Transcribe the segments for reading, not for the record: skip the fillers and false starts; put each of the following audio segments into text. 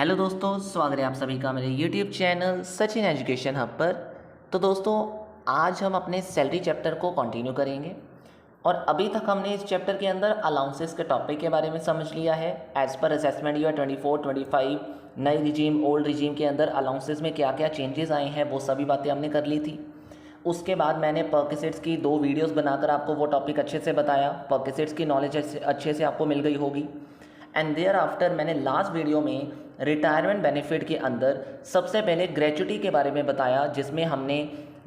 Hello दोस्तों, स्वागत है आप सभी का मेरे YouTube channel Sachin education hub पर। तो दोस्तों, आज हम अपने सैलरी चैप्टर को कंटिन्यू करेंगे और अभी तक हमने इस चैप्टर के अंदर अलाउंसेस के टॉपिक के बारे में समझ लिया है। एज़ पर असेसमेंट ईयर 24-25 नई रिजीम ओल्ड रिजीम के अंदर अलाउंसेस में क्या क्या चेंजेस आए हैं वो सभी बातें हमने कर ली थी। उसके बाद मैंने पर्किसेट्स की 2 वीडियोस बनाकर आपको वो टॉपिक अच्छे से बताया। पर्किसेट्स की नॉलेज अच्छे से आपको मिल गई होगी। एंड देयर आफ्टर मैंने लास्ट वीडियो में रिटायरमेंट बेनिफिट के अंदर सबसे पहले ग्रेच्युटी के बारे में बताया, जिसमें हमने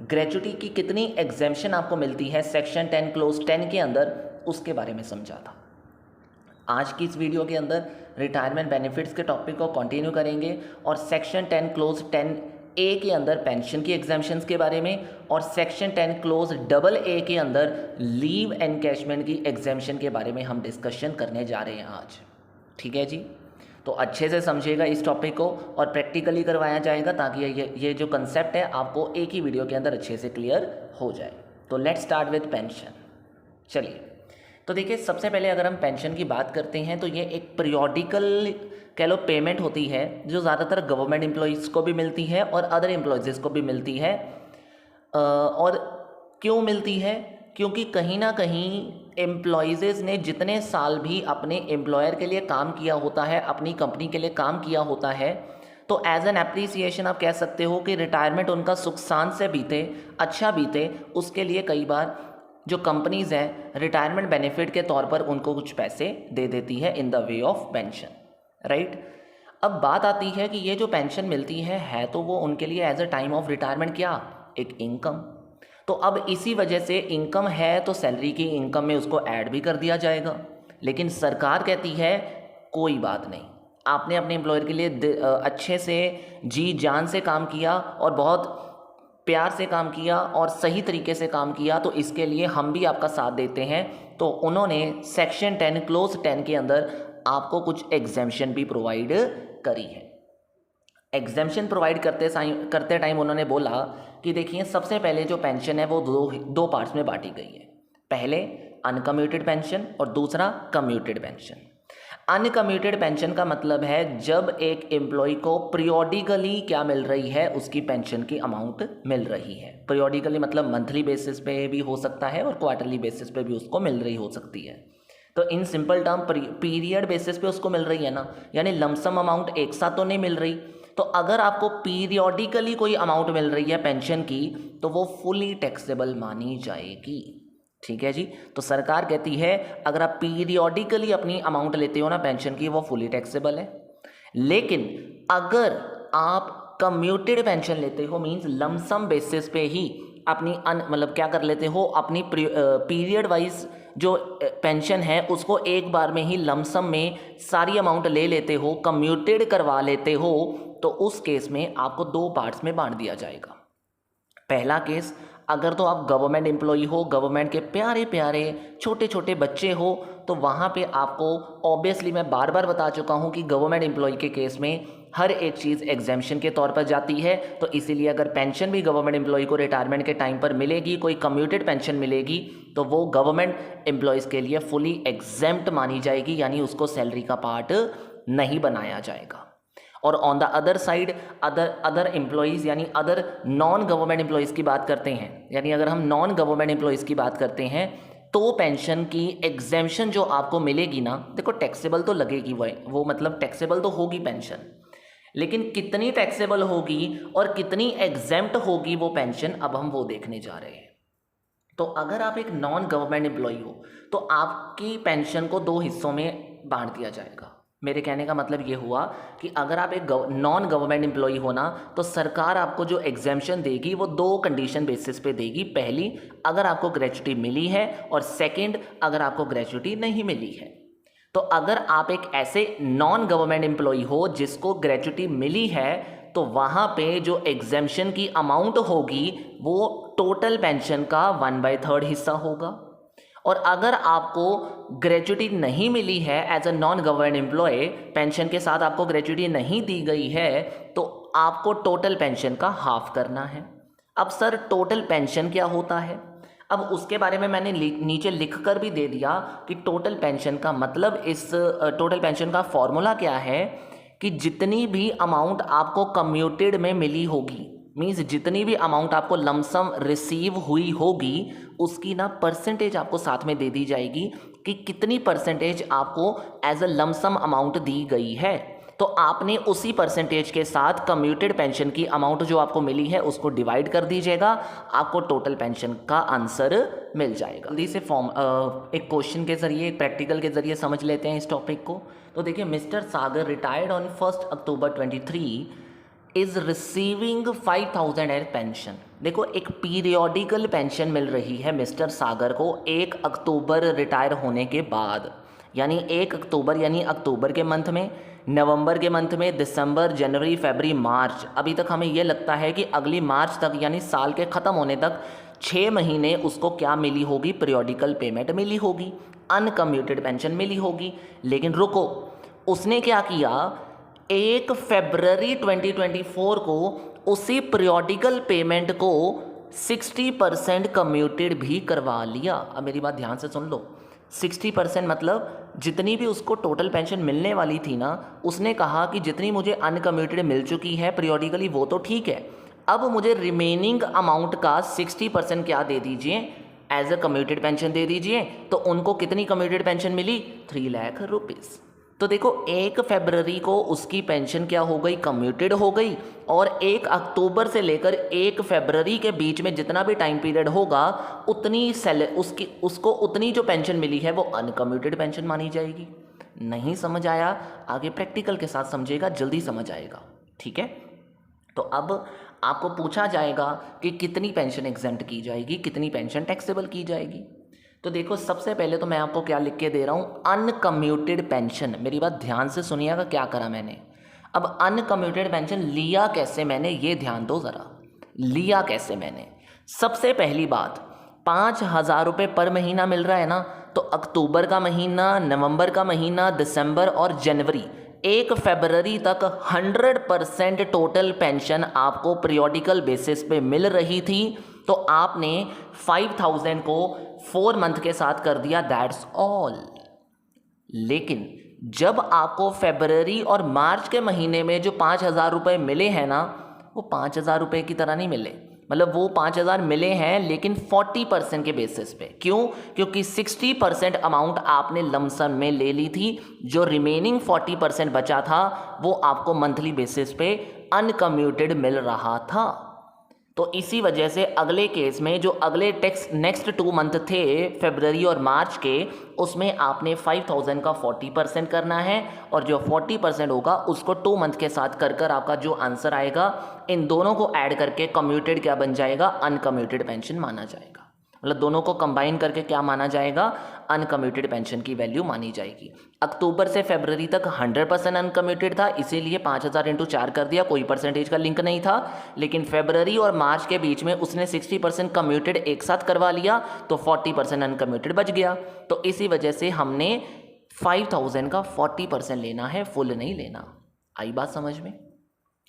ग्रेच्युटी की कितनी एग्जेम्पशन आपको मिलती है सेक्शन 10 क्लोज 10 के अंदर, उसके बारे में समझा था। आज की इस वीडियो के अंदर रिटायरमेंट बेनिफिट्स के टॉपिक को कंटिन्यू करेंगे और सेक्शन 10 क्लोज 10 ए के अंदर पेंशन की एग्जेम्पशंस के बारे में और सेक्शन 10 क्लोज डबल ए के अंदर लीव एनकैशमेंट की एग्जेम्पशन के बारे में हम डिस्कशन करने जा रहे हैं आज। ठीक है जी, तो अच्छे से समझिएगा इस टॉपिक को और प्रैक्टिकली करवाया जाएगा ताकि ये जो कंसेप्ट है आपको एक ही वीडियो के अंदर अच्छे से क्लियर हो जाए। तो लेट्स स्टार्ट विद पेंशन। चलिए, तो देखिए, सबसे पहले अगर हम पेंशन की बात करते हैं तो ये एक पीरियोडिकल कह लो पेमेंट होती है जो ज़्यादातर गवर्नमेंट एम्प्लॉयज़ को भी मिलती है और अदर एम्प्लॉयज़ को भी मिलती है। और क्यों मिलती है? क्योंकि कहीं ना कहीं एम्प्लॉयज़ ने जितने साल भी अपने एम्प्लॉयर के लिए काम किया होता है, अपनी कंपनी के लिए काम किया होता है, तो एज एन एप्रिसिएशन आप कह सकते हो कि रिटायरमेंट उनका सुख शांत से बीते, अच्छा बीते, उसके लिए कई बार जो कंपनीज़ हैं रिटायरमेंट बेनिफिट के तौर पर उनको कुछ पैसे दे देती है in the way of pension, right. अब बात आती है कि ये जो पेंशन मिलती है तो वो उनके लिए as a time of retirement क्या, एक इनकम। तो अब इसी वजह से इनकम है तो सैलरी की इनकम में उसको ऐड भी कर दिया जाएगा। लेकिन सरकार कहती है कोई बात नहीं, आपने अपने एम्प्लॉयर के लिए अच्छे से जी जान से काम किया और बहुत प्यार से काम किया और सही तरीके से काम किया, तो इसके लिए हम भी आपका साथ देते हैं। तो उन्होंने सेक्शन 10 क्लोज 10 के अंदर आपको कुछ एग्जेम्पशन भी प्रोवाइड करी है। एग्जेम्पशन प्रोवाइड करते टाइम उन्होंने बोला कि देखिए, सबसे पहले जो पेंशन है वो दो पार्ट्स में बांटी गई है। पहले अनकम्यूटेड पेंशन और दूसरा कम्यूटेड पेंशन। अनकम्यूटेड पेंशन का मतलब है जब एक एम्प्लॉय को पीरियोडिकली क्या मिल रही है, उसकी पेंशन की अमाउंट मिल रही है। पीरियोडिकली मतलब मंथली बेसिस पे भी हो सकता है और क्वार्टरली बेसिस पे भी उसको मिल रही हो सकती है। तो in simple term period basis पे उसको मिल रही है ना, यानी लमसम अमाउंट एक साथ तो नहीं मिल रही। तो अगर आपको पीरियोडिकली कोई अमाउंट मिल रही है पेंशन की तो वो फुली टैक्सेबल मानी जाएगी। ठीक है जी, तो सरकार कहती है अगर आप पीरियोडिकली अपनी अमाउंट लेते हो ना पेंशन की, वो फुली टैक्सेबल है। लेकिन अगर आप कम्यूटेड पेंशन लेते हो, मींस लमसम बेसिस पे ही अपनी मतलब क्या कर लेते हो, अपनी पीरियड वाइज जो पेंशन है उसको एक बार में ही लमसम में सारी अमाउंट ले लेते हो, कम्यूटेड करवा लेते हो, तो उस केस में आपको 2 पार्ट्स में बांट दिया जाएगा। पहला केस, अगर तो आप गवर्नमेंट एम्प्लॉई हो, गवर्नमेंट के प्यारे प्यारे छोटे छोटे बच्चे हो, तो वहाँ पे आपको ऑब्वियसली मैं बार बार बता चुका हूँ कि गवर्नमेंट एम्प्लॉई के केस में हर एक चीज़ एग्जेम्पशन के तौर पर जाती है। तो इसीलिए अगर पेंशन भी गवर्नमेंट एम्प्लॉई को रिटायरमेंट के टाइम पर मिलेगी, कोई कम्यूटेड पेंशन मिलेगी, तो वो गवर्नमेंट एम्प्लॉयज़ के लिए फुली एग्जेम्प्ट मानी जाएगी, यानी उसको सैलरी का पार्ट नहीं बनाया जाएगा। और on the other side other employees यानी अदर नॉन गवर्नमेंट एम्प्लॉयज़ की बात करते हैं, यानी अगर हम नॉन गवर्नमेंट एम्प्लॉयज़ की बात करते हैं तो पेंशन की एग्जेम्पशन जो आपको मिलेगी ना, देखो टैक्सेबल तो लगेगी वो मतलब टैक्सेबल तो होगी पेंशन, लेकिन कितनी टैक्सेबल होगी और कितनी एग्जेम्प्ट होगी वो पेंशन, अब हम वो देखने जा रहे हैं। तो अगर आप एक नॉन गवर्नमेंट एम्प्लॉय हो तो आपकी पेंशन को 2 हिस्सों में बांट दिया जाएगा। मेरे कहने का मतलब ये हुआ कि अगर आप एक नॉन गवर्नमेंट एम्प्लॉय हो ना, तो सरकार आपको जो एग्जेम्पशन देगी वो 2 कंडीशन बेसिस पे देगी। पहली, अगर आपको ग्रेच्युटी मिली है, और सेकंड, अगर आपको ग्रेच्युटी नहीं मिली है। तो अगर आप एक ऐसे नॉन गवर्नमेंट एम्प्लॉय हो जिसको ग्रेच्युटी मिली है, तो वहाँ पे जो एग्जेम्पशन की अमाउंट होगी वो टोटल पेंशन का 1/3 हिस्सा होगा। और अगर आपको ग्रेच्युटी नहीं मिली है as a non government employee, pension के साथ आपको ग्रेच्युटी नहीं दी गई है, तो आपको टोटल पेंशन का हाफ करना है। अब सर टोटल पेंशन क्या होता है? अब उसके बारे में मैंने नीचे लिख कर भी दे दिया कि टोटल पेंशन का मतलब, इस टोटल पेंशन का फॉर्मूला क्या है कि जितनी भी अमाउंट आपको कम्यूटेड में मिली होगी, मीन्स जितनी भी अमाउंट आपको लमसम रिसीव हुई होगी उसकी ना परसेंटेज आपको साथ में दे दी जाएगी कि कितनी परसेंटेज आपको एज अ लमसम अमाउंट दी गई है। तो आपने उसी परसेंटेज के साथ कम्यूटेड पेंशन की अमाउंट जो आपको मिली है उसको डिवाइड कर दीजिएगा, आपको टोटल पेंशन का आंसर मिल जाएगा। जल्दी से एक क्वेश्चन के जरिए, एक प्रैक्टिकल के जरिए समझ लेते हैं इस टॉपिक को। तो देखिए, mister Sagar retired on 1 October 23 is receiving 5000 age pension. देखो, एक पीरियोडिकल पेंशन मिल रही है मिस्टर सागर को 1 अक्टूबर रिटायर होने के बाद, यानी 1 अक्टूबर यानी अक्टूबर के मंथ में, नवंबर के मंथ में, दिसंबर, जनवरी, फरवरी, मार्च, अभी तक हमें यह लगता है कि अगली मार्च तक यानी साल के ख़त्म होने तक 6 महीने उसको क्या मिली होगी, पीरियोडिकल पेमेंट मिली होगी, अनकम्यूटेड पेंशन मिली होगी। लेकिन रुको, उसने क्या किया, 1 फरवरी 2024 को उसी पीरियोडिकल पेमेंट को 60% कम्यूटेड भी करवा लिया। अब मेरी बात ध्यान से सुन लो, 60% मतलब जितनी भी उसको टोटल पेंशन मिलने वाली थी ना, उसने कहा कि जितनी मुझे अनकम्यूटेड मिल चुकी है पीरियोडिकली वो तो ठीक है, अब मुझे रिमेनिंग अमाउंट का 60% क्या दे दीजिए, एज अ कम्यूटेड पेंशन दे दीजिए। तो उनको कितनी कम्यूटेड पेंशन मिली, 3 लाख रुपीज़। तो देखो, 1 फरवरी को उसकी पेंशन क्या हो गई, कम्यूटेड हो गई, और 1 अक्टूबर से लेकर 1 फरवरी के बीच में जितना भी टाइम पीरियड होगा उतनी उसको उतनी जो पेंशन मिली है वो अनकम्यूटेड पेंशन मानी जाएगी। नहीं समझ आया, आगे प्रैक्टिकल के साथ समझेगा, जल्दी समझ आएगा। ठीक है, तो अब आपको पूछा जाएगा कि कितनी पेंशन एग्जेम्प्ट की जाएगी, कितनी पेंशन टैक्सेबल की जाएगी। तो देखो, सबसे पहले तो मैं आपको क्या लिख के दे रहा हूँ, अनकम्यूटेड पेंशन। मेरी बात ध्यान से सुनिएगा, क्या करा मैंने। अब अनकम्यूटेड पेंशन लिया कैसे मैंने, ये ध्यान दो ज़रा, लिया कैसे मैंने। सबसे पहली बात, 5,000 रुपये पर महीना मिल रहा है ना, तो अक्टूबर का महीना, नवंबर का महीना, दिसंबर और जनवरी, 1 फरवरी तक 100% टोटल पेंशन आपको पीरियोडिकल बेसिस पे मिल रही थी। तो आपने 5,000 को 4 मंथ के साथ कर दिया, दैट्स ऑल। लेकिन जब आपको फरवरी और मार्च के महीने में जो 5,000 रुपये मिले हैं ना, वो 5,000 रुपये की तरह नहीं मिले, मतलब वो 5,000 मिले हैं लेकिन 40% के बेसिस पे। क्यों? क्योंकि 60% अमाउंट आपने लमसम में ले ली थी, जो रिमेनिंग 40% बचा था वो आपको मंथली बेसिस पे अनकम्यूटेड मिल रहा था। तो इसी वजह से अगले केस में जो अगले नेक्स्ट 2 मंथ थे, फरवरी और मार्च के, उसमें आपने 5,000 का 40% करना है, और जो 40% होगा उसको 2 मंथ के साथ कर आपका जो आंसर आएगा, इन दोनों को ऐड करके कम्यूटेड क्या बन जाएगा, अनकम्यूटेड पेंशन माना जाएगा। मतलब दोनों को कंबाइन करके क्या माना जाएगा, अनकम्यूटेड पेंशन की वैल्यू मानी जाएगी। अक्टूबर से फरवरी तक 100% अनकम्यूटेड था, इसीलिए 5,000 × 4 कर दिया, कोई परसेंटेज का लिंक नहीं था। लेकिन फरवरी और मार्च के बीच में उसने 60% कम्यूटेड एक साथ करवा लिया, तो 40% अनकम्यूटेड बच गया। तो इसी वजह से हमने 5,000 का 40% लेना है, फुल नहीं लेना। आई बात समझ में?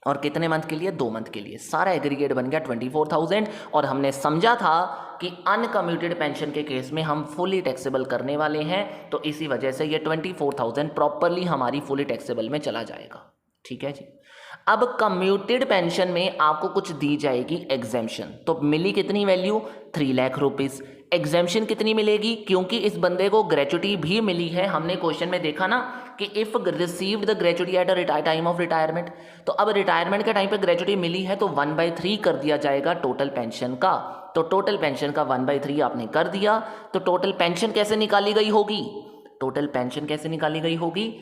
और कितने मंथ के लिए, 2 मंथ के लिए। सारा एग्रीगेट बन गया 24,000, और हमने समझा था कि अनकम्यूटेड पेंशन के केस में हम फुली टैक्सेबल करने वाले हैं, तो इसी वजह से ये 24,000 प्रॉपरली हमारी फुली टैक्सेबल में चला जाएगा। ठीक है जी। अब कम्यूटेड पेंशन में आपको कुछ दी जाएगी एग्जेम्पशन। तो मिली कितनी वैल्यू, 3 लाख रुपीज़। एग्जेम्पशन कितनी मिलेगी, क्योंकि इस बंदे को ग्रेचुटी भी मिली है। हमने क्वेश्चन में देखा ना कि if received the gratuity at a time of retirement, तो अब रिटायरमेंट के टाइम पे ग्रेचुटी मिली है तो 1/3 कर दिया जाएगा टोटल पेंशन का। तो टोटल पेंशन का 1/3 आपने कर दिया, तो टोटल पेंशन कैसे निकाली गई होगी, टोटल पेंशन कैसे निकाली गई होगी,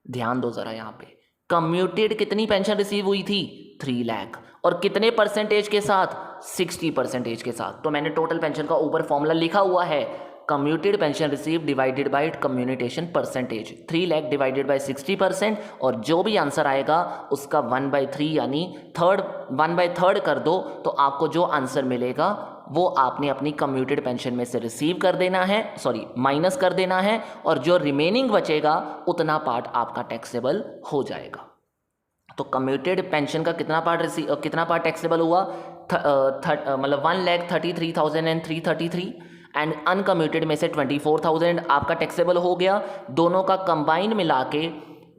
ध्यान दो जरा यहाँ पे। कम्यूटेड कितनी पेंशन रिसीव हुई थी, 3 लाख, और कितने परसेंटेज के साथ, 60% के साथ। तो मैंने टोटल पेंशन का ऊपर फॉर्मूला लिखा हुआ है, commuted pension receive divided by commutation percentage, 3 lakh divided by 60%, और जो भी आंसर आएगा उसका 1/3 यानी 1/3 कर दो, तो आपको जो आंसर मिलेगा वो आपने अपनी कम्यूटेड पेंशन में से रिसीव कर देना है, माइनस कर देना है, और जो रिमेनिंग बचेगा उतना पार्ट आपका टैक्सेबल हो जाएगा। तो कम्यूटेड पेंशन का कितना पार्ट टैक्सेबल हुआ, मतलब 1,33,333, एंड अनकम्यूटेड में से 24,000 आपका टैक्सेबल हो गया। दोनों का कंबाइन मिला के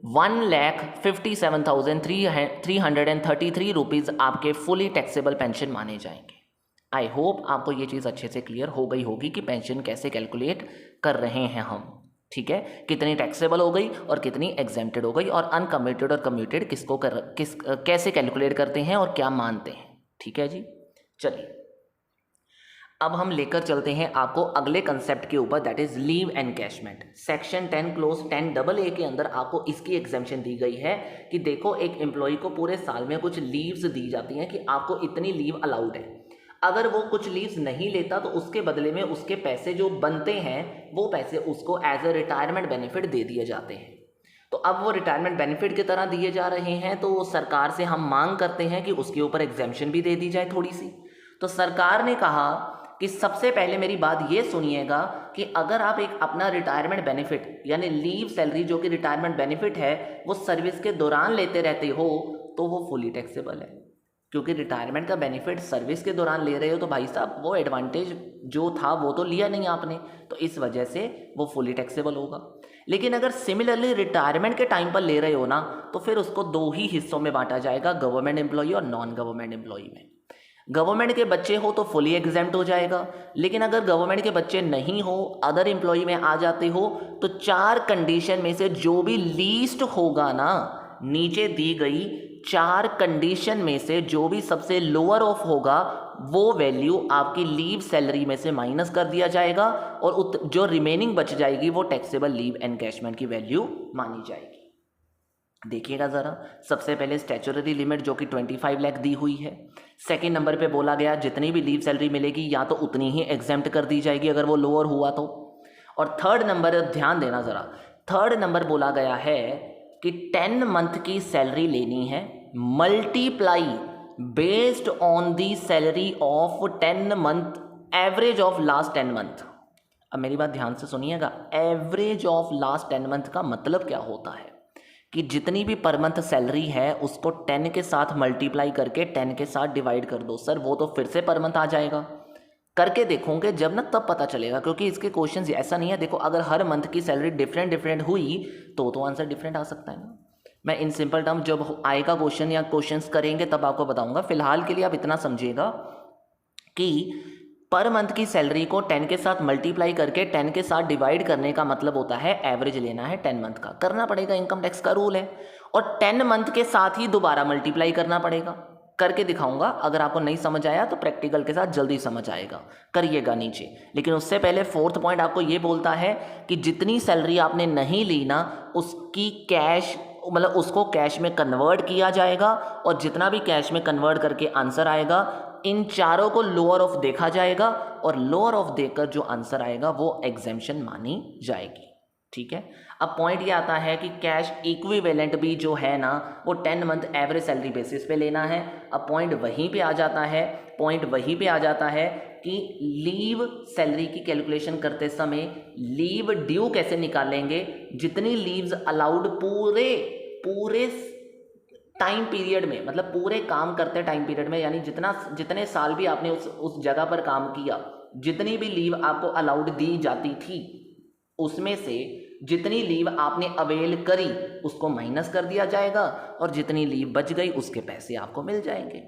1,57,333 रुपीज़ आपके फुली टैक्सेबल पेंशन माने जाएंगे। आई होप आपको ये चीज़ अच्छे से क्लियर हो गई होगी कि पेंशन कैसे कैलकुलेट कर रहे हैं हम, ठीक है, कितनी टैक्सेबल हो गई और कितनी एग्जेम्प्टेड हो गई, और अनकम्यूटेड और कम्यूटेड कैसे कैलकुलेट करते हैं और क्या मानते हैं, ठीक है जी। चलिए अब हम लेकर चलते हैं आपको अगले कंसेप्ट के ऊपर, that is leave encashment. Section 10 close 10AA के अंदर आपको इसकी एग्जेम्पशन दी गई है कि देखो एक एम्प्लॉय को पूरे साल में कुछ लीव्स दी जाती हैं कि आपको इतनी लीव अलाउड है। अगर वो कुछ लीव्स नहीं लेता तो उसके बदले में उसके पैसे जो बनते हैं वो पैसे उसको एज ए रिटायरमेंट बेनिफिट दे दिए जाते हैं। तो अब वो रिटायरमेंट बेनिफिट की तरह दिए जा रहे हैं, तो सरकार से हम मांग करते हैं कि उसके ऊपर एग्जेम्पशन भी दे दी जाए थोड़ी सी। तो सरकार ने कहा कि सबसे पहले मेरी बात ये सुनिएगा कि अगर आप एक अपना रिटायरमेंट बेनिफिट यानी लीव सैलरी जो कि रिटायरमेंट बेनिफिट है वो सर्विस के दौरान लेते रहते हो तो वो फुली टैक्सेबल है, क्योंकि रिटायरमेंट का बेनिफिट सर्विस के दौरान ले रहे हो तो भाई साहब वो एडवांटेज जो था वो तो लिया नहीं आपने, तो इस वजह से वो फुली टैक्सेबल होगा। लेकिन अगर सिमिलरली रिटायरमेंट के टाइम पर ले रहे हो ना तो फिर उसको दो ही हिस्सों में बांटा जाएगा, गवर्नमेंट एम्प्लॉई और नॉन गवर्नमेंट एम्प्लॉई में। गवर्नमेंट के बच्चे हो तो फुली एग्जेम्प्ट हो जाएगा, लेकिन अगर गवर्नमेंट के बच्चे नहीं हो, अदर एम्प्लॉई में आ जाते हो, तो 4 कंडीशन में से जो भी लीस्ट होगा ना, नीचे दी गई 4 कंडीशन में से जो भी सबसे लोअर ऑफ होगा वो वैल्यू आपकी लीव सैलरी में से माइनस कर दिया जाएगा और जो रिमेनिंग बच जाएगी वो टैक्सेबल लीव एनकैशमेंट की वैल्यू मानी जाएगी। देखिएगा ज़रा, सबसे पहले स्टैच्यूटरी लिमिट जो कि 25 लाख दी हुई है। सेकेंड नंबर पे बोला गया जितनी भी लीव सैलरी मिलेगी या तो उतनी ही एग्जेम्प्ट कर दी जाएगी अगर वो लोअर हुआ तो। और थर्ड नंबर, ध्यान देना ज़रा, थर्ड नंबर बोला गया है कि 10 मंथ की सैलरी लेनी है, multiply based on the salary of 10 month average of last 10 month. अब मेरी बात ध्यान से सुनिएगा, एवरेज ऑफ लास्ट 10 मंथ का मतलब क्या होता है कि जितनी भी पर मंथ सैलरी है उसको 10 के साथ मल्टीप्लाई करके 10 के साथ डिवाइड कर दो। सर वो तो फिर से पर मंथ आ जाएगा, करके देखोगे जब ना तब पता चलेगा, क्योंकि इसके क्वेश्चंस ऐसा नहीं है। देखो अगर हर मंथ की सैलरी डिफरेंट हुई तो आंसर डिफरेंट आ सकता है ना। मैं इन सिंपल टर्म जब आएगा क्वेश्चन या क्वेश्चंस करेंगे तब आपको बताऊंगा। फिलहाल के लिए आप इतना समझिएगा कि पर मंथ की सैलरी को 10 के साथ मल्टीप्लाई करके 10 के साथ डिवाइड करने का मतलब होता है एवरेज लेना है 10 मंथ का, करना पड़ेगा, इनकम टैक्स का रूल है। और 10 मंथ के साथ ही दोबारा मल्टीप्लाई करना पड़ेगा, करके दिखाऊंगा। अगर आपको नहीं समझ आया तो प्रैक्टिकल के साथ जल्दी समझ आएगा, करिएगा नीचे। लेकिन उससे पहले फोर्थ पॉइंट आपको ये बोलता है कि जितनी सैलरी आपने नहीं ली ना उसकी कैश मतलब उसको कैश में कन्वर्ट किया जाएगा, और जितना भी कैश में कन्वर्ट करके आंसर आएगा इन चारों को लोअर ऑफ देखा जाएगा, और लोअर ऑफ देकर जो आंसर आएगा वो एग्जेम्पशन मानी जाएगी। ठीक है, अब पॉइंट ये आता है कि कैश इक्विवेलेंट भी जो है ना वो 10 मंथ एवरेज सैलरी बेसिस पे लेना है। अब पॉइंट वहीं पे आ जाता है कि लीव सैलरी की कैलकुलेशन करते समय लीव ड्यू कैसे निकालेंगे। जितनी लीव्स अलाउड पूरे टाइम पीरियड में, मतलब पूरे काम करते टाइम पीरियड में, यानी जितने साल भी आपने उस जगह पर काम किया, जितनी भी लीव आपको अलाउड दी जाती थी उसमें से जितनी लीव आपने अवेल करी उसको माइनस कर दिया जाएगा, और जितनी लीव बच गई उसके पैसे आपको मिल जाएंगे।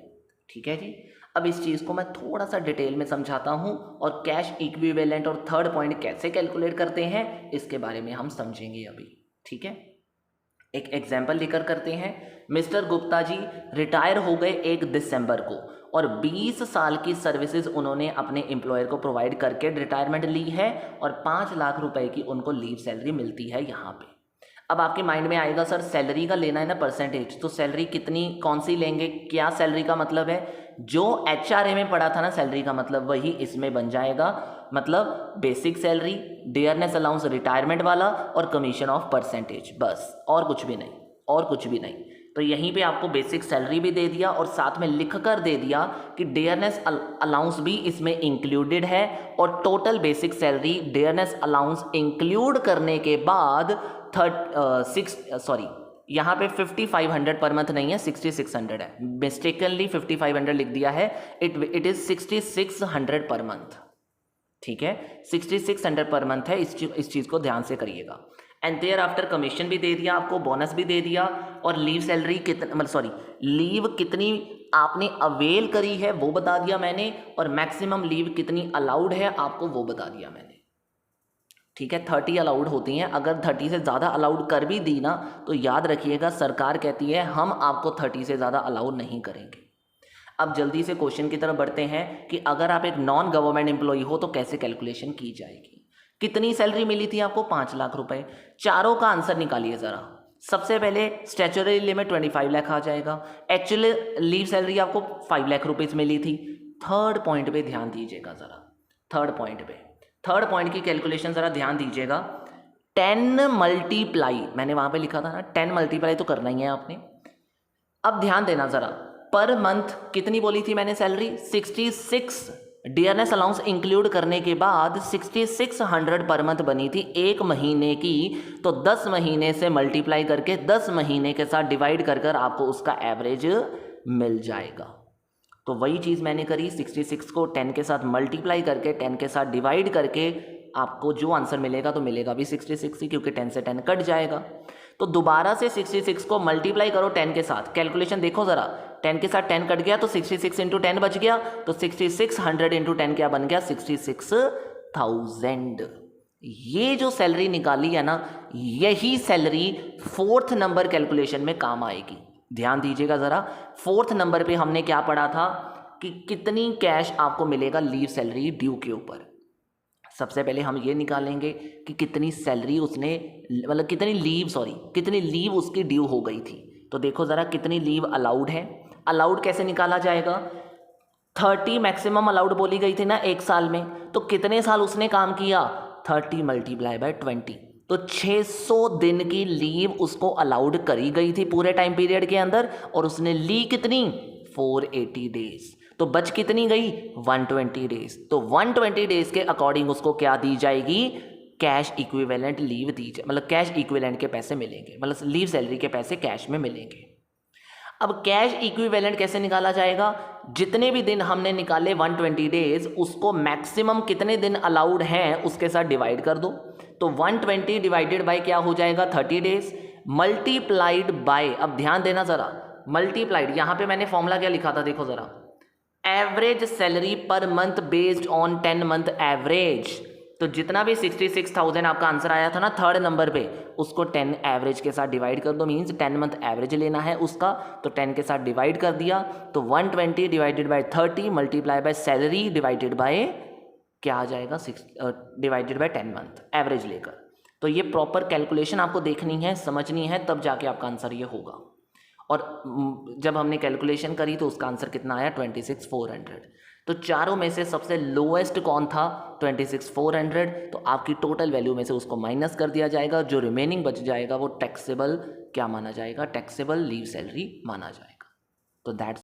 ठीक है जी, अब इस चीज़ को मैं थोड़ा सा डिटेल में समझाता हूं, और कैश इक्विवेलेंट और थर्ड पॉइंट कैसे कैलकुलेट करते हैं इसके बारे में हम समझेंगे अभी। ठीक है, एक एग्जाम्पल लेकर करते हैं। मिस्टर गुप्ता जी रिटायर हो गए 1 दिसंबर को, और 20 साल की सर्विसेज उन्होंने अपने एम्प्लॉयर को प्रोवाइड करके रिटायरमेंट ली है, और 5 लाख रुपए की उनको लीव सैलरी मिलती है यहाँ पे। अब आपके माइंड में आएगा सर सैलरी का लेना है ना परसेंटेज, तो सैलरी कितनी कौन सी लेंगे, क्या सैलरी का मतलब है, जो HRA में पड़ा था ना सैलरी का मतलब वही इसमें बन जाएगा। मतलब basic salary, dearness allowance retirement वाला, और कमीशन ऑफ परसेंटेज, बस और कुछ भी नहीं। तो यहीं पे आपको बेसिक सैलरी भी दे दिया और साथ में लिख कर दे दिया कि डियरनेस अलाउंस भी इसमें इंक्लूडेड है, और total basic salary dearness allowance include करने के बाद यहाँ पे 5500 पर मंथ नहीं है 6600 है, मिस्टेकनली 5500 लिख दिया है, इट इज 6600 पर मंथ। ठीक है, 6600 पर मंथ है, इस चीज़ को ध्यान से करिएगा। एंड देयर आफ्टर कमीशन भी दे दिया आपको, बोनस भी दे दिया, और लीव सैलरी कितना मतलब सॉरी लीव कितनी आपने अवेल करी है वो बता दिया मैंने, और मैक्सिमम लीव कितनी अलाउड है आपको वो बता दिया मैंने। ठीक है, 30 अलाउड होती हैं, अगर 30 से ज़्यादा अलाउड कर भी दी ना तो याद रखिएगा सरकार कहती है हम आपको 30 से ज़्यादा अलाउड नहीं करेंगे। अब जल्दी से क्वेश्चन की तरफ बढ़ते हैं कि अगर आप एक नॉन गवर्नमेंट एम्प्लॉय हो तो कैसे कैलकुलेशन की जाएगी। कितनी सैलरी मिली थी आपको? 5 लाख रुपए। चारों का आंसर निकालिए ज़रा। सबसे पहले स्टैच्यूटरी लिमिट 25 लाख आ जाएगा, एक्चुअली लीव सैलरी आपको 5 लाख रुपीज़ मिली थी। थर्ड पॉइंट पे ध्यान दीजिएगा ज़रा, थर्ड पॉइंट की कैलकुलेशन ज़रा ध्यान दीजिएगा। 10 मल्टीप्लाई, मैंने वहाँ पे लिखा था ना 10 मल्टीप्लाई तो करना ही है आपने। अब ध्यान देना ज़रा, पर मंथ कितनी बोली थी मैंने सैलरी? 66 डियरनेस अलाउंस इंक्लूड करने के बाद 6600 पर मंथ बनी थी एक महीने की। तो 10 महीने से मल्टीप्लाई करके 10 महीने के साथ डिवाइड कर कर आपको उसका एवरेज मिल जाएगा। तो वही चीज़ मैंने करी, 66 को 10 के साथ मल्टीप्लाई करके 10 के साथ डिवाइड करके आपको जो आंसर मिलेगा तो मिलेगा भी 66 ही, क्योंकि 10 से 10 कट जाएगा। तो दोबारा से 66 को मल्टीप्लाई करो 10 के साथ, कैलकुलेशन देखो ज़रा, 10 के साथ 10 कट गया तो 66 इंटू 10 बच गया, तो 6600 इंटू 10 क्या बन गया? 66,000। ये जो सैलरी निकाली है ना, यही सैलरी 4th नंबर कैलकुलेशन में काम आएगी। ध्यान दीजिएगा ज़रा, 4th नंबर पे हमने क्या पढ़ा था कि कितनी कैश आपको मिलेगा लीव सैलरी ड्यू के ऊपर। सबसे पहले हम ये निकालेंगे कि कितनी सैलरी उसने मतलब कितनी लीव उसकी ड्यू हो गई थी। तो देखो ज़रा कितनी लीव अलाउड है। अलाउड कैसे निकाला जाएगा? 30 मैक्सिमम अलाउड बोली गई थी ना एक साल में, तो कितने साल उसने काम किया? 30 मल्टीप्लाई बाय 20, तो 600 दिन की लीव उसको अलाउड करी गई थी पूरे टाइम पीरियड के अंदर, और उसने ली कितनी? 480 डेज। तो बच कितनी गई? 120 डेज। तो 120 डेज के अकॉर्डिंग उसको क्या दी जाएगी? कैश इक्विवेलेंट लीव दी जाए, मतलब कैश इक्विवेलेंट के पैसे मिलेंगे, मतलब लीव सैलरी के पैसे कैश में मिलेंगे। अब कैश इक्विवेलेंट कैसे निकाला जाएगा? जितने भी दिन हमने निकाले 120 डेज, उसको मैक्सिमम कितने दिन अलाउड हैं उसके साथ डिवाइड कर दो। तो 120 डिवाइडेड बाय क्या हो जाएगा? 30 डेज, मल्टीप्लाइड बाय, अब ध्यान देना ज़रा, मल्टीप्लाइड, यहाँ पे मैंने फॉर्मूला क्या लिखा था देखो ज़रा, average salary per month based on 10 month average. तो जितना भी 66,000 आपका आंसर आया था ना 3rd नंबर पे, उसको 10 एवरेज के साथ डिवाइड कर दो, मीन्स 10 मंथ एवरेज लेना है उसका। तो 10 के साथ डिवाइड कर दिया, तो 120 divided by 30 multiply by salary divided by क्या आ जाएगा? 6 डिवाइडेड बाय 10 मंथ एवरेज लेकर। तो ये प्रॉपर कैलकुलेशन आपको देखनी है, समझनी है, तब जाके आपका आंसर ये होगा। और जब हमने कैलकुलेशन करी तो उसका आंसर कितना आया? 26,400। तो चारों में से सबसे लोएस्ट कौन था? 26,400। तो आपकी टोटल वैल्यू में से उसको माइनस कर दिया जाएगा, जो रिमेनिंग बच जाएगा वो टैक्सेबल क्या माना जाएगा? टैक्सेबल लीव सैलरी माना जाएगा। तो दैट्स